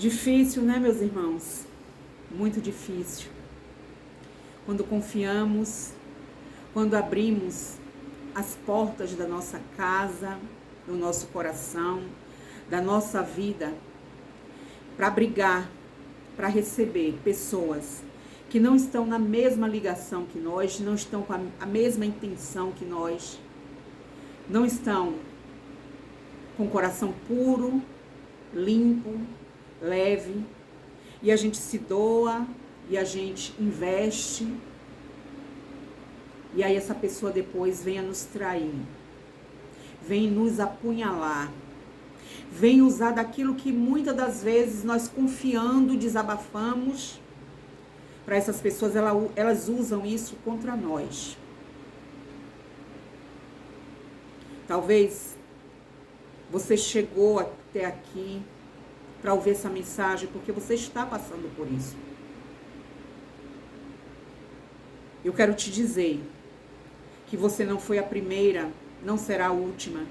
Difícil, né, meus irmãos? Muito difícil. Quando confiamos, quando abrimos as portas da nossa casa, do nosso coração, da nossa vida, para abrigar, para receber pessoas que não estão na mesma ligação que nós, não estão com a mesma intenção que nós, não estão com o coração puro, limpo, leve, e a gente se doa, e a gente investe, e aí essa pessoa depois vem a nos trair, vem nos apunhalar, vem usar daquilo que muitas das vezes nós confiando, desabafamos, para essas pessoas, elas usam isso contra nós. Talvez você chegou até aqui para ouvir essa mensagem porque você está passando por isso. Eu quero te dizer que você não foi a primeira, não será a última.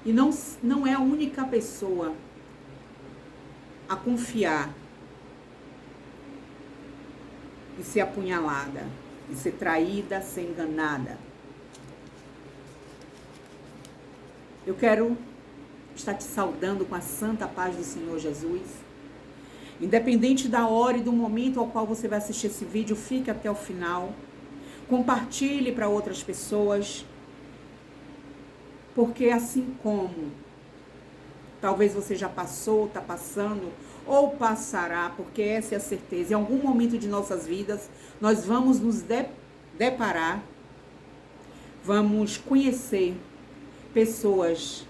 E não é a única pessoa a confiar e ser apunhalada, e ser traída, ser enganada. Eu quero estar te saudando com a santa paz do Senhor Jesus. Independente da hora e do momento ao qual você vai assistir esse vídeo, fique até o final. Compartilhe para outras pessoas. Porque assim como talvez você já passou, está passando, ou passará, porque essa é a certeza. Em algum momento de nossas vidas, nós vamos nos deparar, vamos conhecer pessoas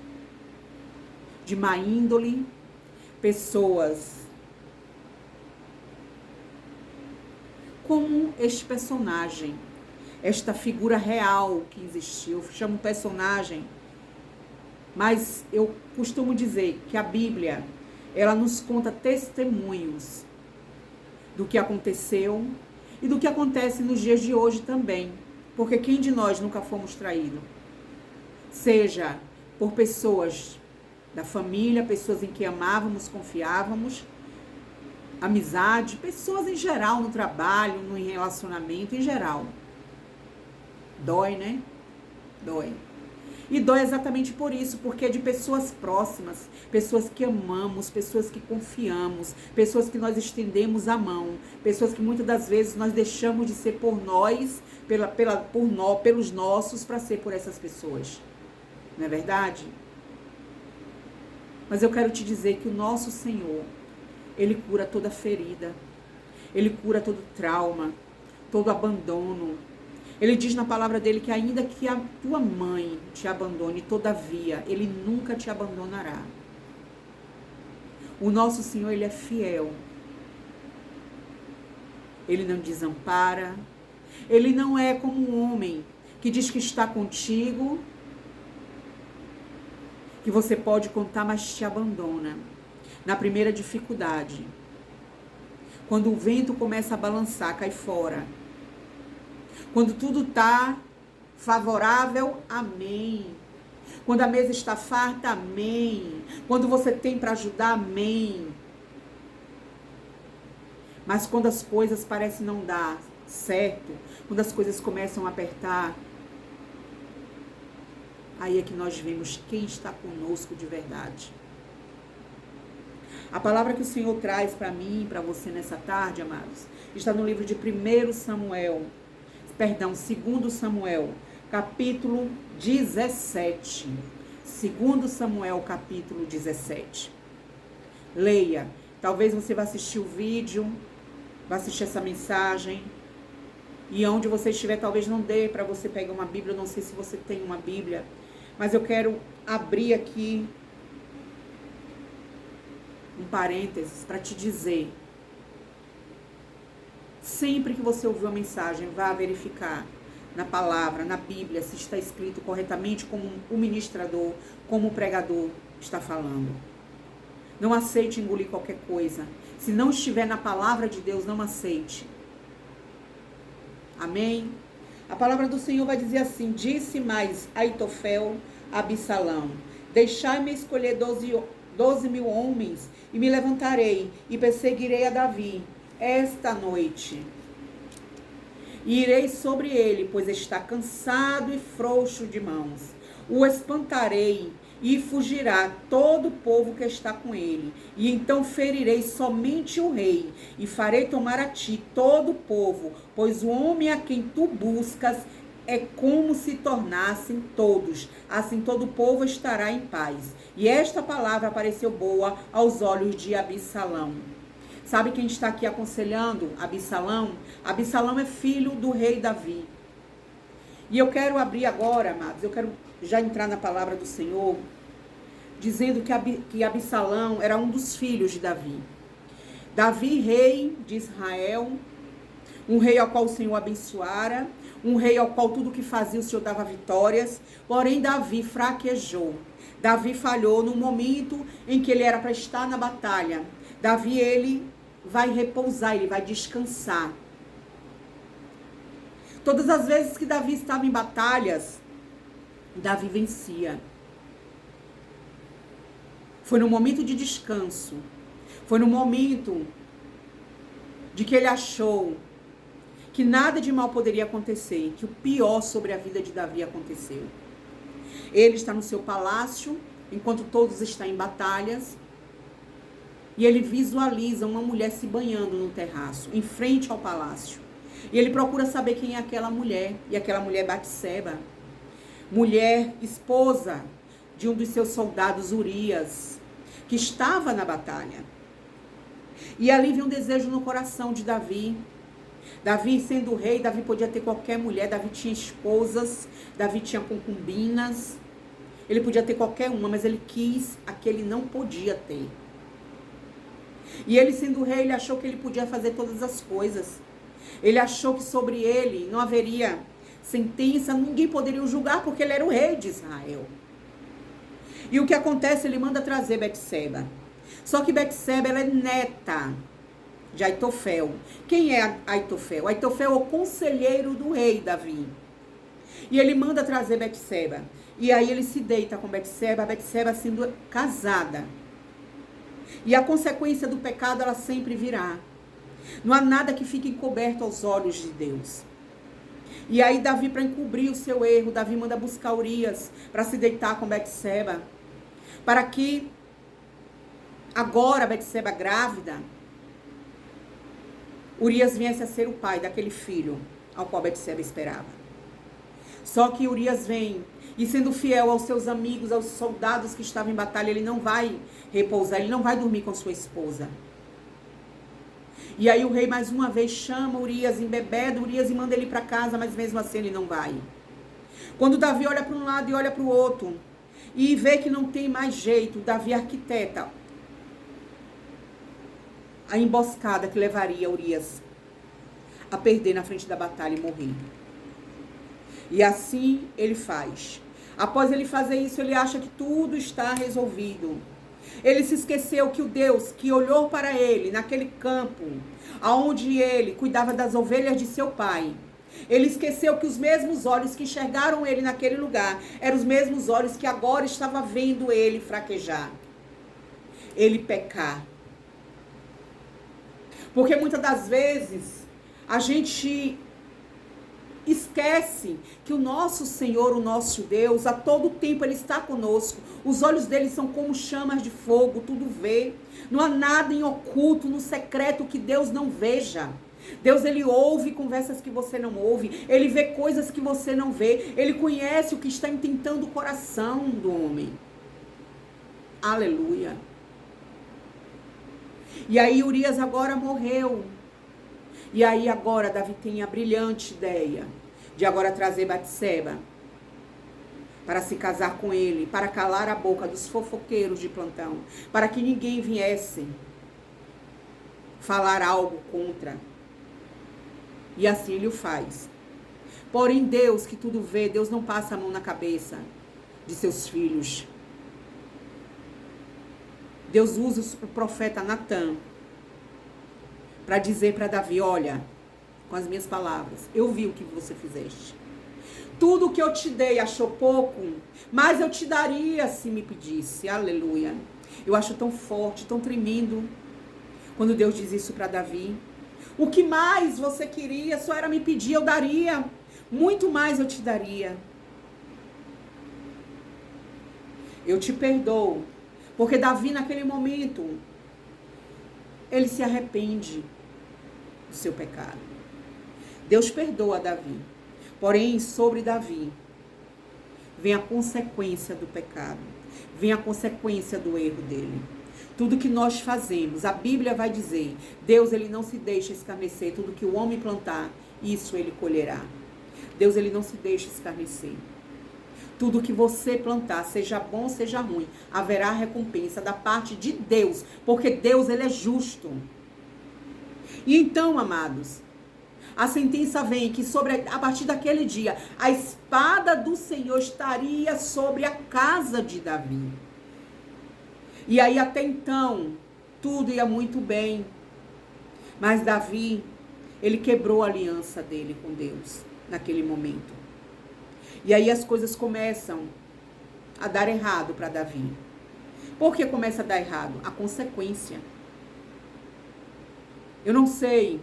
de má índole, pessoas como este personagem, esta figura real que existiu. Eu chamo personagem, mas eu costumo dizer que a Bíblia, ela nos conta testemunhos do que aconteceu e do que acontece nos dias de hoje também. Porque quem de nós nunca fomos traídos? Seja por pessoas da família, pessoas em que amávamos, confiávamos, amizade, pessoas em geral no trabalho, no relacionamento em geral. Dói, né? Dói. E dói exatamente por isso, porque é de pessoas próximas, pessoas que amamos, pessoas que confiamos, pessoas que nós estendemos a mão, pessoas que muitas das vezes nós deixamos de ser por nós, pelos nossos, para ser por essas pessoas. Não é verdade? Mas eu quero te dizer que o nosso Senhor, Ele cura toda ferida, Ele cura todo trauma, todo abandono. Ele diz na palavra dele que ainda que a tua mãe te abandone, todavia, Ele nunca te abandonará. O nosso Senhor, Ele é fiel. Ele não desampara. Ele não é como um homem que diz que está contigo, que você pode contar, mas te abandona. Na primeira dificuldade, quando o vento começa a balançar, cai fora. Quando tudo está favorável, amém. Quando a mesa está farta, amém. Quando você tem para ajudar, amém. Mas quando as coisas parecem não dar certo, quando as coisas começam a apertar, aí é que nós vemos quem está conosco de verdade. A palavra que o Senhor traz para mim e para você nessa tarde, amados, está no livro de 2 Samuel, capítulo 17. 2 Samuel, capítulo 17. Leia. Talvez você vá assistir o vídeo, vá assistir essa mensagem, e onde você estiver, talvez não dê para você pegar uma Bíblia. Eu não sei se você tem uma Bíblia, mas eu quero abrir aqui um parênteses para te dizer. Sempre que você ouvir uma mensagem, vá verificar na palavra, na Bíblia, se está escrito corretamente como o ministrador, como o pregador está falando. Não aceite engolir qualquer coisa. Se não estiver na palavra de Deus, não aceite. Amém? A palavra do Senhor vai dizer assim: disse mais Aitofel a Absalão: deixai-me escolher 12.000 homens, e me levantarei e perseguirei a Davi esta noite. E irei sobre ele, pois está cansado e frouxo de mãos. O espantarei e fugirá todo o povo que está com ele. E então ferirei somente o rei, e farei tomar a ti todo o povo, pois o homem a quem tu buscas é como se tornassem todos. Assim todo o povo estará em paz. E esta palavra pareceu boa aos olhos de Absalão. Sabe quem está aqui aconselhando Absalão? Absalão é filho do rei Davi. E eu quero abrir agora, amados, eu quero já entrar na palavra do Senhor, dizendo que Absalão era um dos filhos de Davi. Davi, rei de Israel, um rei ao qual o Senhor abençoara, um rei ao qual tudo que fazia o Senhor dava vitórias, porém Davi fraquejou. Davi falhou no momento em que ele era para estar na batalha. Davi, ele vai repousar, ele vai descansar. Todas as vezes que Davi estava em batalhas, Davi vencia. Foi no momento de descanso, foi no momento de que ele achou que nada de mal poderia acontecer, que o pior sobre a vida de Davi aconteceu. Ele está no seu palácio, enquanto todos estão em batalhas, e ele visualiza uma mulher se banhando no terraço, em frente ao palácio. E ele procura saber quem é aquela mulher, e aquela mulher é Batseba, mulher, esposa de um dos seus soldados, Urias, que estava na batalha. E ali vem um desejo no coração de Davi. Davi, sendo rei, Davi podia ter qualquer mulher, Davi tinha esposas, Davi tinha concubinas, ele podia ter qualquer uma, mas ele quis a que ele não podia ter. E ele, sendo rei, ele achou que ele podia fazer todas as coisas. Ele achou que sobre ele não haveria sentença, ninguém poderia o julgar, porque ele era o rei de Israel. E o que acontece? Ele manda trazer Betseba. Só que Betseba, ela é neta de Aitofel. Quem é Aitofel? Aitofel é o conselheiro do rei Davi. E ele manda trazer Betseba. E aí ele se deita com Betseba, a Betseba sendo casada. E a consequência do pecado, ela sempre virá. Não há nada que fique encoberto aos olhos de Deus. E aí Davi, para encobrir o seu erro, Davi manda buscar Urias para se deitar com Betseba. Para que agora Betseba grávida, Urias viesse a ser o pai daquele filho ao qual Betseba esperava. Só que Urias vem e, sendo fiel aos seus amigos, aos soldados que estavam em batalha, ele não vai repousar, ele não vai dormir com sua esposa. E aí o rei mais uma vez chama Urias, embebeda Urias e manda ele para casa, mas mesmo assim ele não vai. Quando Davi olha para um lado e olha para o outro e vê que não tem mais jeito, Davi arquiteta a emboscada que levaria Urias a perder na frente da batalha e morrer. E assim ele faz. Após ele fazer isso, ele acha que tudo está resolvido. Ele se esqueceu que o Deus que olhou para ele naquele campo, aonde ele cuidava das ovelhas de seu pai, ele esqueceu que os mesmos olhos que enxergaram ele naquele lugar eram os mesmos olhos que agora estavam vendo ele fraquejar, ele pecar. Porque muitas das vezes a gente esquece que o nosso Senhor, o nosso Deus, a todo tempo Ele está conosco. Os olhos dele são como chamas de fogo, tudo vê. Não há nada em oculto, no secreto que Deus não veja. Deus, Ele ouve conversas que você não ouve. Ele vê coisas que você não vê. Ele conhece o que está intentando o coração do homem. Aleluia. E aí Urias agora morreu. E aí agora Davi tem a brilhante ideia de agora trazer Batseba para se casar com ele, para calar a boca dos fofoqueiros de plantão, para que ninguém viesse falar algo contra. E assim ele o faz. Porém Deus, que tudo vê, Deus não passa a mão na cabeça de seus filhos. Deus usa o profeta Natan para dizer para Davi, olha, com as minhas palavras, eu vi o que você fizeste. Tudo o que eu te dei achou pouco, mas eu te daria se me pedisse. Aleluia. Eu acho tão forte, tão tremendo, quando Deus diz isso para Davi. O que mais você queria, só era me pedir, eu daria. Muito mais eu te daria. Eu te perdoo. Porque Davi, naquele momento, ele se arrepende do seu pecado. Deus perdoa Davi. Porém, sobre Davi, vem a consequência do pecado. Vem a consequência do erro dele. Tudo que nós fazemos, a Bíblia vai dizer, Deus ele não se deixa escarnecer. Tudo que o homem plantar, isso ele colherá. Deus ele não se deixa escarnecer. Tudo que você plantar, seja bom, seja ruim, haverá recompensa da parte de Deus, porque Deus ele é justo. E então, amados, a sentença vem que a partir daquele dia, a espada do Senhor estaria sobre a casa de Davi. E aí até então, tudo ia muito bem. Mas Davi, ele quebrou a aliança dele com Deus naquele momento. E aí as coisas começam a dar errado para Davi. Por que começa a dar errado? A consequência. Eu não sei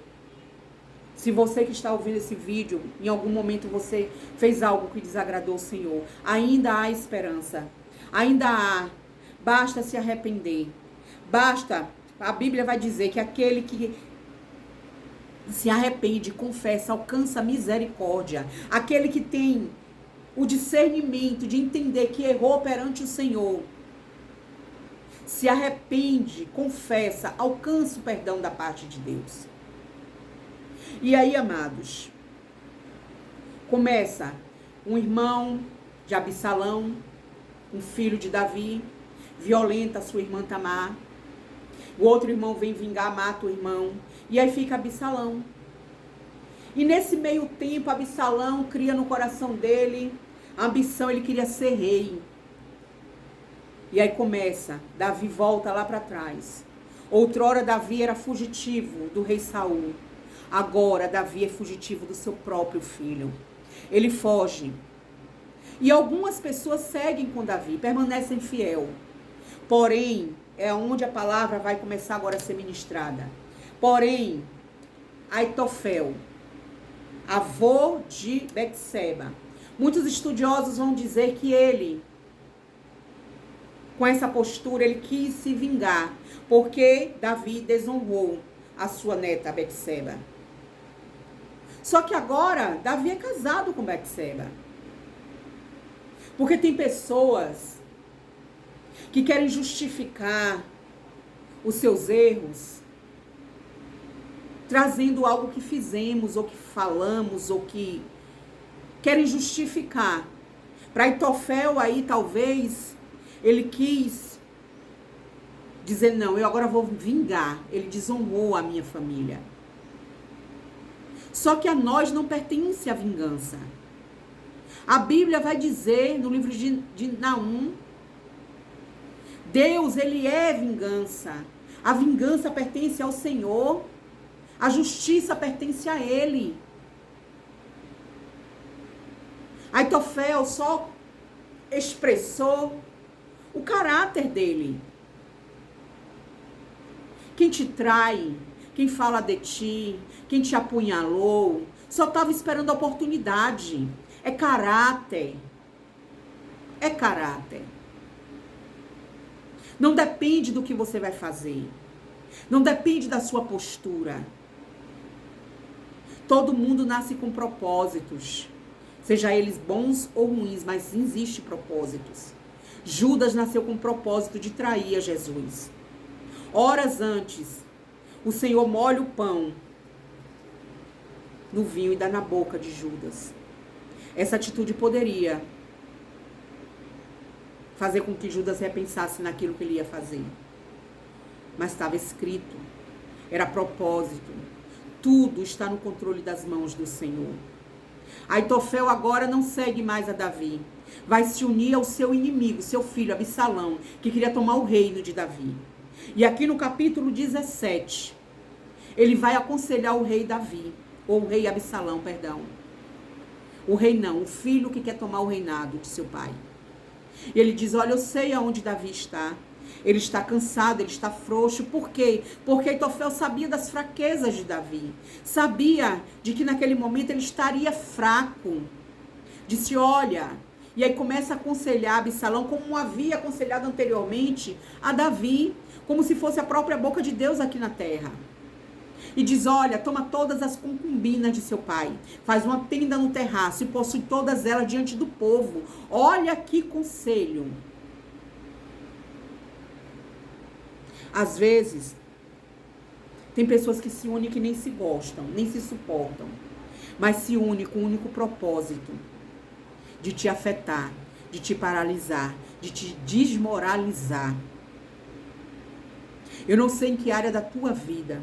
se você que está ouvindo esse vídeo, em algum momento você fez algo que desagradou o Senhor. Ainda há esperança. Ainda há. Basta se arrepender. Basta. A Bíblia vai dizer que aquele que se arrepende, confessa, alcança misericórdia. Aquele que tem o discernimento de entender que errou perante o Senhor, se arrepende, confessa, alcança o perdão da parte de Deus. E aí, amados, começa um irmão de Absalão, um filho de Davi, violenta sua irmã Tamar. O outro irmão vem vingar, mata o irmão. E aí fica Absalão. E nesse meio tempo, Absalão cria no coração dele a ambição, ele queria ser rei. E aí começa, Davi volta lá para trás. Outrora Davi era fugitivo do rei Saul. Agora Davi é fugitivo do seu próprio filho. Ele foge. E algumas pessoas seguem com Davi, permanecem fiel. Porém, é onde a palavra vai começar agora a ser ministrada. Porém, Aitofel, avô de Betseba, muitos estudiosos vão dizer que ele, com essa postura, ele quis se vingar, porque Davi desonrou a sua neta Betseba. Só que agora, Davi é casado com Betseba. Porque tem pessoas que querem justificar os seus erros, trazendo algo que fizemos, ou que falamos, ou que querem justificar. Para Aitofel aí, talvez, ele quis dizer, não, eu agora vou vingar. Ele desonrou a minha família. Só que a nós não pertence a vingança. A Bíblia vai dizer, no livro de Naum, Deus, ele é vingança. A vingança pertence ao Senhor. A justiça pertence a Ele. Aitofel só expressou o caráter dele. Quem te trai, quem fala de ti, quem te apunhalou, só estava esperando a oportunidade. É caráter. É caráter. Não depende do que você vai fazer. Não depende da sua postura. Todo mundo nasce com propósitos. Seja eles bons ou ruins, mas existem propósitos. Judas nasceu com o propósito de trair a Jesus. Horas antes, o Senhor molha o pão no vinho e dá na boca de Judas. Essa atitude poderia fazer com que Judas repensasse naquilo que ele ia fazer. Mas estava escrito, era propósito. Tudo está no controle das mãos do Senhor. Aitofel agora não segue mais a Davi. Vai se unir ao seu inimigo, seu filho Absalão, que queria tomar o reino de Davi. E aqui no capítulo 17, ele vai aconselhar o rei Davi, ou o rei Absalão, perdão. O rei não, o filho que quer tomar o reinado de seu pai. E ele diz, olha, eu sei aonde Davi está. Ele está cansado, ele está frouxo. Por quê? Porque Aitofel sabia das fraquezas de Davi. Sabia de que naquele momento ele estaria fraco. Disse, olha... E aí começa a aconselhar Absalão, como havia aconselhado anteriormente a Davi, como se fosse a própria boca de Deus aqui na terra. E diz, olha, toma todas as concubinas de seu pai, faz uma tenda no terraço e possui todas elas diante do povo. Olha que conselho. Às vezes, tem pessoas que se unem que nem se gostam, nem se suportam, mas se unem com o único propósito de te afetar, de te paralisar, de te desmoralizar. Eu não sei em que área da tua vida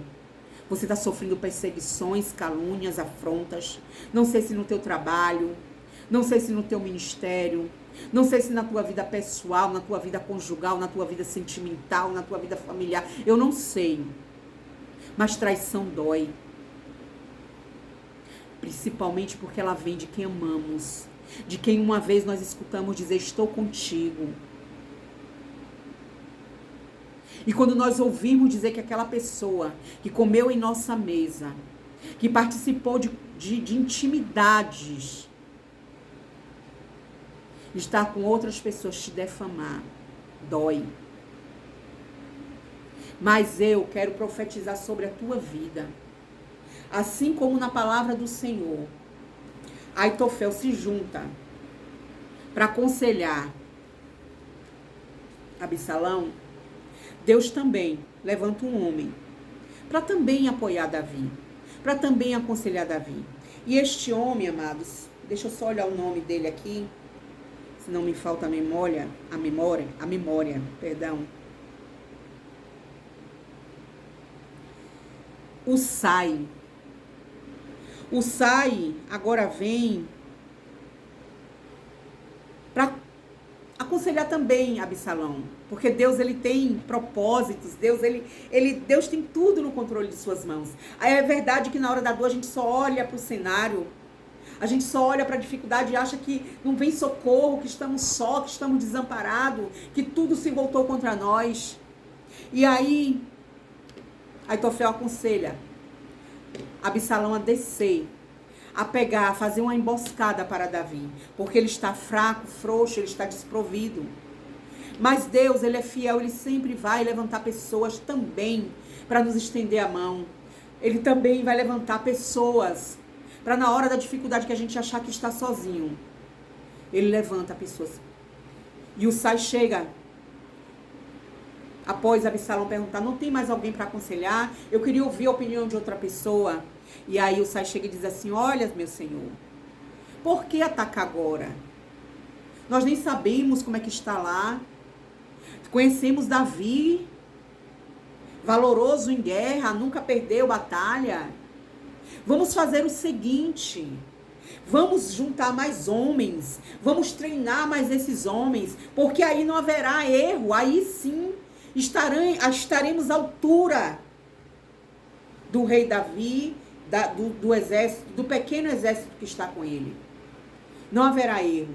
você está sofrendo perseguições, calúnias, afrontas. Não sei se no teu trabalho, não sei se no teu ministério, não sei se na tua vida pessoal, na tua vida conjugal, na tua vida sentimental, na tua vida familiar. Eu não sei. Mas traição dói. Principalmente porque ela vem de quem amamos. De quem uma vez nós escutamos dizer, estou contigo. E quando nós ouvimos dizer que aquela pessoa que comeu em nossa mesa, que participou de intimidades, estar com outras pessoas te defamar, dói. Mas eu quero profetizar sobre a tua vida. Assim como na palavra do Senhor, Aitofel se junta para aconselhar Absalão. Deus também levanta um homem para também apoiar Davi, para também aconselhar Davi. E este homem, amados, deixa eu só olhar o nome dele aqui, se não me falta a memória, perdão. Usai. Usai agora vem para aconselhar também Absalão, porque Deus, ele tem propósitos, Deus tem tudo no controle de suas mãos. Aí é verdade que na hora da dor a gente só olha para o cenário, a gente só olha para a dificuldade e acha que não vem socorro, que estamos só, que estamos desamparados, que tudo se voltou contra nós. E aí, Aitofel aconselha Absalão a descer, a pegar, a fazer uma emboscada para Davi, porque ele está fraco, frouxo, ele está desprovido. Mas Deus, ele é fiel, ele sempre vai levantar pessoas também para nos estender a mão. Ele também vai levantar pessoas para na hora da dificuldade que a gente achar que está sozinho, ele levanta pessoas. E o Sai chega após Absalão perguntar, não tem mais alguém para aconselhar? Eu queria ouvir a opinião de outra pessoa. E aí o Sai chega e diz assim, olha, meu senhor, por que atacar agora? Nós nem sabemos como é que está lá. Conhecemos Davi, valoroso em guerra, nunca perdeu batalha. Vamos fazer o seguinte, vamos juntar mais homens, vamos treinar mais esses homens, porque aí não haverá erro, aí sim estaremos à altura do rei Davi, do exército, do pequeno exército que está com ele. Não haverá erro.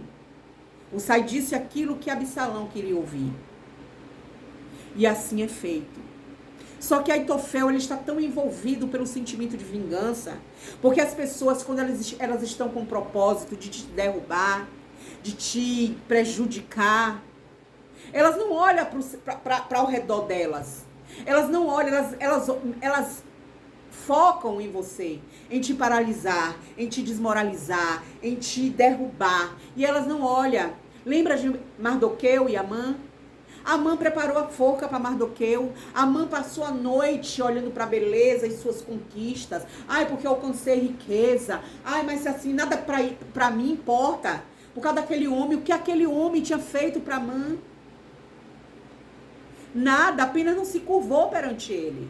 O Sai disse aquilo que Absalão queria ouvir. E assim é feito. Só que Aitofel, ele está tão envolvido pelo sentimento de vingança, porque as pessoas, quando elas estão com o propósito de te derrubar, de te prejudicar, elas não olham para ao redor delas. Elas não olham, elas focam em você, em te paralisar, em te desmoralizar, em te derrubar. E elas não olham. Lembra de Mardoqueu e Amã? Amã preparou a forca para Mardoqueu. Amã passou a noite olhando para a beleza e suas conquistas. Ai, porque eu alcancei riqueza. Ai, mas assim, nada para mim importa. Por causa daquele homem, o que aquele homem tinha feito para Amã? Nada, apenas não se curvou perante ele.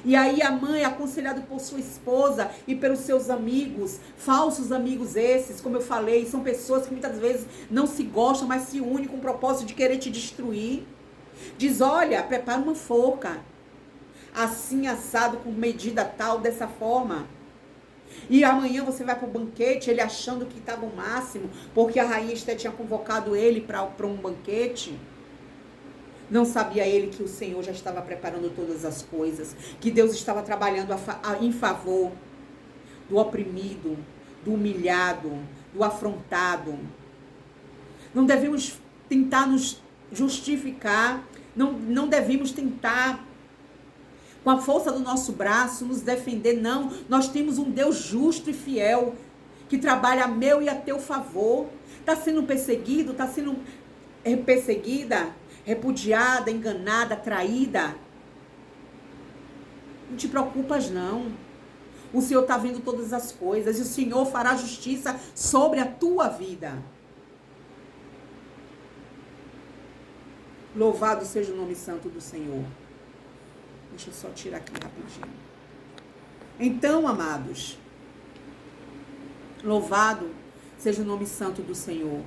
E aí Amã é aconselhado por sua esposa e pelos seus amigos, falsos amigos esses, como eu falei, são pessoas que muitas vezes não se gostam, mas se unem com o propósito de querer te destruir. Diz, olha, prepara uma forca, assim assado, com medida tal, dessa forma. E amanhã você vai para o banquete, ele achando que estava o máximo, porque a rainha Esté tinha convocado ele para um banquete. Não sabia ele que o Senhor já estava preparando todas as coisas, que Deus estava trabalhando em favor do oprimido, do humilhado, do afrontado. Não devemos tentar nos justificar, não devemos tentar, com a força do nosso braço, nos defender, não. Nós temos um Deus justo e fiel, que trabalha a meu e a teu favor. Está sendo perseguido, está sendo perseguida, repudiada, enganada, traída. Não te preocupas, não. O Senhor está vendo todas as coisas e o Senhor fará justiça sobre a tua vida. Louvado seja o nome santo do Senhor. Deixa eu só tirar aqui rapidinho. Então, amados, louvado seja o nome santo do Senhor.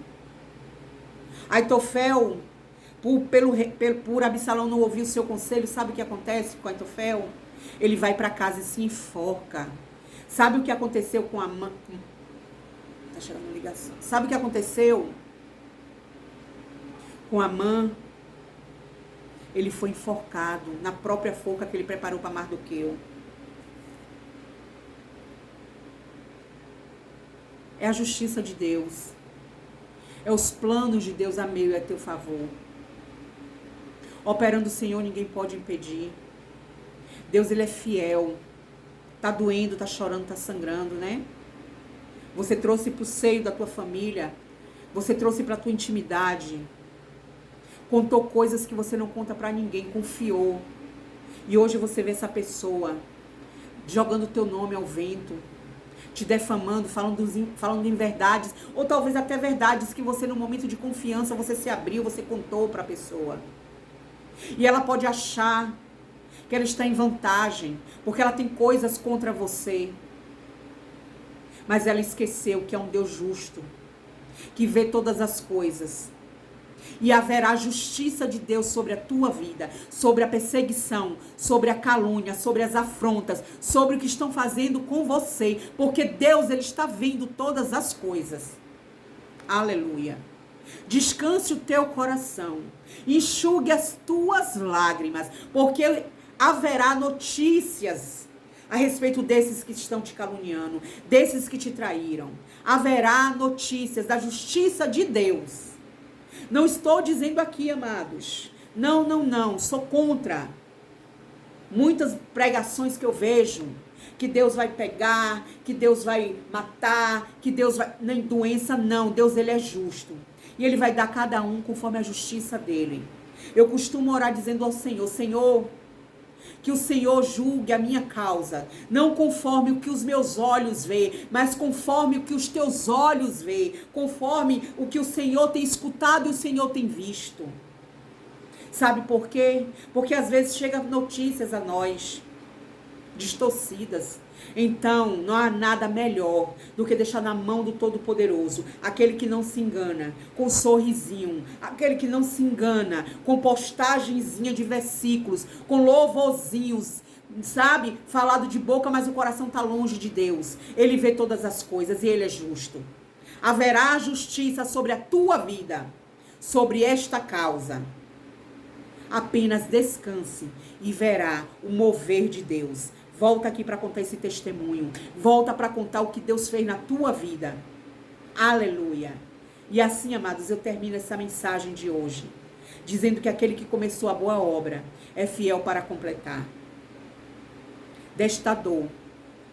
Aitofel, por Absalão não ouvir o seu conselho, sabe o que acontece com Aitofel? Ele vai para casa e se enforca. Sabe o que aconteceu com Amã? Tá chegando ligação. Sabe o que aconteceu com Amã? Ele foi enforcado na própria forca que ele preparou para Mardoqueu. É a justiça de Deus. É os planos de Deus a meu e a teu favor. Operando o Senhor, ninguém pode impedir. Deus, ele é fiel. Tá doendo, tá chorando, tá sangrando, né? Você trouxe pro seio da tua família. Você trouxe pra tua intimidade. Contou coisas que você não conta pra ninguém. Confiou. E hoje você vê essa pessoa jogando o teu nome ao vento, te defamando, falando em verdades, ou talvez até verdades que você, no momento de confiança, você se abriu, você contou para a pessoa. E ela pode achar que ela está em vantagem, porque ela tem coisas contra você. Mas ela esqueceu que é um Deus justo, que vê todas as coisas. E haverá justiça de Deus sobre a tua vida, sobre a perseguição, sobre a calúnia, sobre as afrontas, sobre o que estão fazendo com você, porque Deus, ele está vendo todas as coisas. Aleluia. Descanse o teu coração, enxugue as tuas lágrimas, porque haverá notícias a respeito desses que estão te caluniando, desses que te traíram. Haverá notícias da justiça de Deus. Não estou dizendo aqui, amados, não, sou contra muitas pregações que eu vejo, que Deus vai pegar, que Deus vai matar, que Deus vai... Nem doença, não, Deus, ele é justo, e ele vai dar a cada um conforme a justiça dele. Eu costumo orar dizendo ao Senhor, Senhor, que o Senhor julgue a minha causa, não conforme o que os meus olhos veem, mas conforme o que os teus olhos veem, conforme o que o Senhor tem escutado e o Senhor tem visto. Sabe por quê? Porque às vezes chegam notícias a nós, distorcidas. Então, não há nada melhor do que deixar na mão do Todo-Poderoso, aquele que não se engana, com um sorrisinho, aquele que não se engana, com postagenzinha de versículos, com louvorzinhos, sabe? Falado de boca, mas o coração está longe de Deus. Ele vê todas as coisas e ele é justo. Haverá justiça sobre a tua vida, sobre esta causa. Apenas descanse e verá o mover de Deus. Volta aqui para contar esse testemunho. Volta para contar o que Deus fez na tua vida. Aleluia. E assim, amados, eu termino essa mensagem de hoje, dizendo que aquele que começou a boa obra é fiel para completar. Desta dor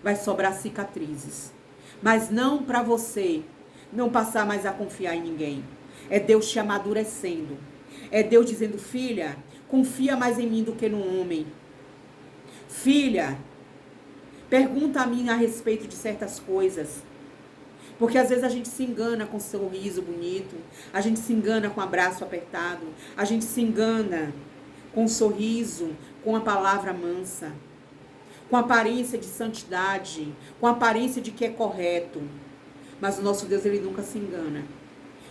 vai sobrar cicatrizes. Mas não para você não passar mais a confiar em ninguém. É Deus te amadurecendo. É Deus dizendo, filha, confia mais em mim do que no homem. Filha, pergunta a mim a respeito de certas coisas. Porque às vezes a gente se engana com um sorriso bonito. A gente se engana com um abraço apertado. A gente se engana com um sorriso, com a palavra mansa. Com aparência de santidade. Com aparência de que é correto. Mas o nosso Deus, ele nunca se engana.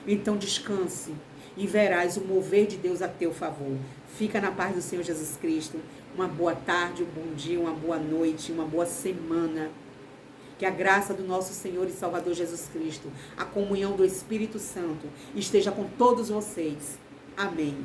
Então descanse e verás o mover de Deus a teu favor. Fica na paz do Senhor Jesus Cristo. Uma boa tarde, um bom dia, uma boa noite, uma boa semana. Que a graça do nosso Senhor e Salvador Jesus Cristo, a comunhão do Espírito Santo, esteja com todos vocês. Amém.